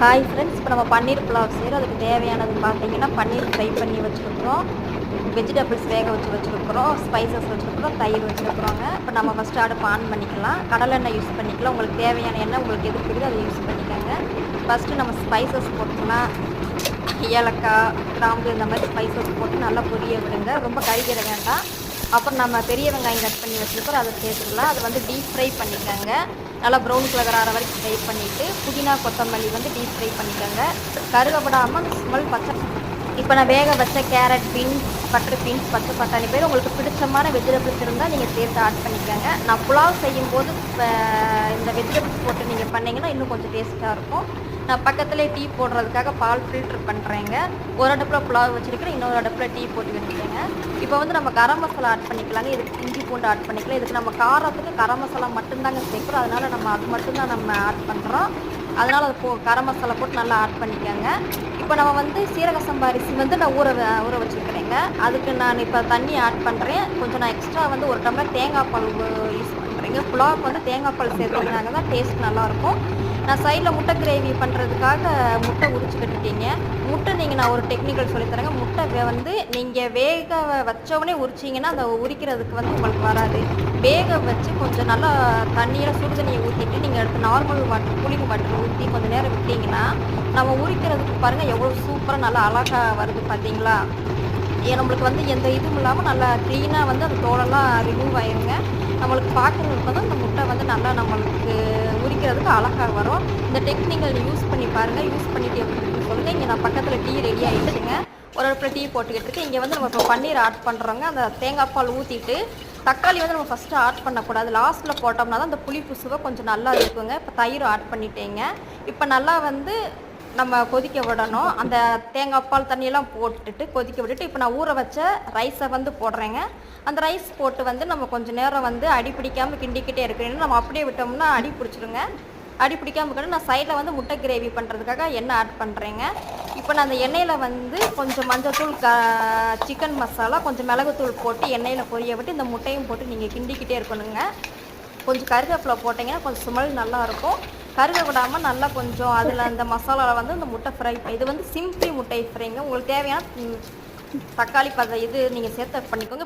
Hi friends, இப்போ நம்ம பன்னீர் புலாவ் செய்கிறோம். அதுக்கு தேவையானது பார்த்தீங்கன்னா, பன்னீர் ஃப்ரை பண்ணி வச்சுருக்குறோம், வெஜிடபிள்ஸ் வேக வச்சுருக்குறோம், ஸ்பைசஸ் வச்சுருக்குறோம், தயிர் வச்சுருக்குறோங்க. இப்போ நம்ம ஃபஸ்ட்டு அடுப்பு ஆன் பண்ணிக்கலாம். கடலெண்ணெய் யூஸ் பண்ணிக்கலாம். உங்களுக்கு தேவையான எண்ணெய் உங்களுக்கு எது பிடிக்குதோ அதை யூஸ் பண்ணிக்கோங்க. ஃபஸ்ட்டு நம்ம ஸ்பைசஸ் போட்டுக்கலாம். ஏலக்காய், கிராம்பு இந்த மாதிரி ஸ்பைசஸ் போட்டு நல்லா பொரிய விடுங்க. ரொம்ப கறிக்கிற வேண்டாம். அப்புறம் நம்ம பெரிய வெங்காயம் கட் பண்ணி வச்சுருக்கோம், அதை சேர்த்துக்கலாம். அதை வந்து டீப் ஃப்ரை பண்ணிக்கோங்க. நல்லா ப்ரௌன் கலர் ஆகிற வரைக்கும் ஃப்ரை பண்ணிவிட்டு புதினா கொத்தமல்லி வந்து டீப் ஃப்ரை பண்ணிக்கோங்க. கருகப்படாமல் ஸ்மெல் பச்சை. இப்போ நான் வேக வச்ச கேரட், பீன்ஸ், பட்டர் பீன்ஸ், பச்சை பட்டாணி பேர் உங்களுக்கு பிடிச்சமான வெஜிடபிள்ஸ் இருந்தால் நீங்கள் சேர்த்து ஆட் பண்ணிக்கோங்க. நான் புலாவ் செய்யும்போது இந்த வெஜிடபிள்ஸ் போட்டு நீங்கள் பண்ணிங்கன்னா இன்னும் கொஞ்சம் டேஸ்ட்டாக இருக்கும். நான் பக்கத்துலேயே டீ போடுறதுக்காக பால் ஃபில்ட்ரு பண்ணுறேங்க. ஒரு அடுப்பில் புலாவ் வச்சுருக்கிறேன், இன்னொரு அடுப்பில் டீ போட்டு வச்சுக்கோங்க. இப்போ வந்து நம்ம கரம் மசாலா ஆட் பண்ணிக்கலாங்க. இதுக்கு இஞ்சி பூண்டு ஆட் பண்ணிக்கலாம். இதுக்கு நம்ம காரத்துக்கு கரம் மசாலா மட்டும்தாங்க சேர்க்குறோம். அதனால் நம்ம அது மட்டும்தான் நம்ம ஆட் பண்ணுறோம். அதனால் அது கரம் மசாலா போட்டு நல்லா ஆட் பண்ணிக்கோங்க. இப்போ நம்ம வந்து சீரக சம்பா அரிசி வந்து நான் ஊற வச்சுருக்கிறேங்க. அதுக்கு நான் இப்போ தண்ணி ஆட் பண்ணுறேன். கொஞ்சம் நான் எக்ஸ்ட்ரா வந்து ஒரு டம்ளர் தேங்காய் பால் யூஸ் பண்ணுறேங்க. புலாவுக்கு வந்து தேங்காய் பால் சேர்த்திங்கனாங்க தான் டேஸ்ட் நல்லாயிருக்கும். நான் சைடில் முட்டை கிரேவி பண்ணுறதுக்காக முட்டை உரிச்சு கட்டிட்டீங்க. முட்டை நான் ஒரு டெக்னிக்கல் சொல்லித்தரேங்க. முட்டை வந்து நீங்கள் வேக வச்சவொடனே உரிச்சிங்கன்னா அந்த உரிக்கிறதுக்கு வந்து உங்களுக்கு வராது. வேக வச்சு கொஞ்சம் நல்லா தண்ணியில் சுடு தண்ணியை ஊற்றிட்டு நீங்கள் அடுத்து நார்மல் வாட்டர், கூலிங் வாட்டர் ஊற்றி கொஞ்சம் நேரம் விட்டிங்கன்னா நம்ம உரிக்கிறதுக்கு பாருங்கள் எவ்வளோ சூப்பராக நல்லா அழகாக வருது பார்த்தீங்களா. நம்மளுக்கு வந்து எந்த இதுவும் இல்லாமல் நல்லா க்ளீனாக வந்து அந்த தோலெல்லாம் ரிமூவ் ஆயிருங்க. நம்மளுக்கு பார்க்குறதுக்கு வந்து அந்த முட்டை வந்து நல்லா நம்மளுக்கு உரிக்கிறதுக்கு அழகாக வரும். இந்த டெக்னிக்கல் யூஸ் பண்ணி பாருங்கள். யூஸ் பண்ணிவிட்டு எப்படி இருக்குன்னு சொல்லுங்கள். இங்கே நான் பக்கத்தில் டீ ரெடி ஆகிடுச்சுங்க. ஒரு இடத்துல டீ போட்டுக்கிட்டு இருக்கு. இங்கே வந்து நம்ம இப்போ பன்னீர் ஆட் பண்ணுறோங்க. அந்த தேங்காய் பால் ஊற்றிட்டு தக்காளி வந்து நம்ம ஃபஸ்ட்டு ஆட் பண்ணக்கூடாது, லாஸ்ட்டில் போட்டோம்னா தான் அந்த புளிப்பு சுவை கொஞ்சம் நல்லா இருக்குங்க. இப்போ தயிர் ஆட் பண்ணிட்டேங்க. இப்போ நல்லா வந்து நம்ம கொதிக்க விடணும். அந்த தேங்காய் பால் தண்ணியெல்லாம் போட்டுட்டு கொதிக்க விட்டுட்டு இப்போ நான் ஊற வச்ச ரைஸை வந்து போடுறேங்க. அந்த ரைஸ் போட்டு வந்து நம்ம கொஞ்சம் நேரம் வந்து அடி பிடிக்காமல் கிண்டிக்கிட்டே இருக்கிறேன்னு நம்ம அப்படியே விட்டோம்னா அடி பிடிச்சிருங்க. அடி பிடிக்காமல் இருக்கணும். நான் சைடில் வந்து முட்டை கிரேவி பண்ணுறதுக்காக எண்ணெய் ஆட் பண்ணுறேங்க. இப்போ நான் அந்த எண்ணெயில் வந்து கொஞ்சம் மஞ்சள்தூள், சிக்கன் மசாலா, கொஞ்சம் மிளகுத்தூள் போட்டு எண்ணெயில் பொரிய விட்டு இந்த முட்டையும் போட்டு நீங்கள் கிண்டிக்கிட்டே இருக்கணுங்க. கொஞ்சம் கருவேப்பிலை போட்டிங்கன்னா கொஞ்சம் ஸ்மெல் நல்லாயிருக்கும். கருக விடாமல் நல்லா கொஞ்சம் அதில் அந்த மசாலாவில் வந்து இந்த முட்டை ஃப்ரை. இது வந்து சிம்பிளி முட்டை ஃப்ரைங்க. உங்களுக்கு தேவையான தக்காளி இது நீங்கள் சேர்த்து பண்ணிக்கோங்க.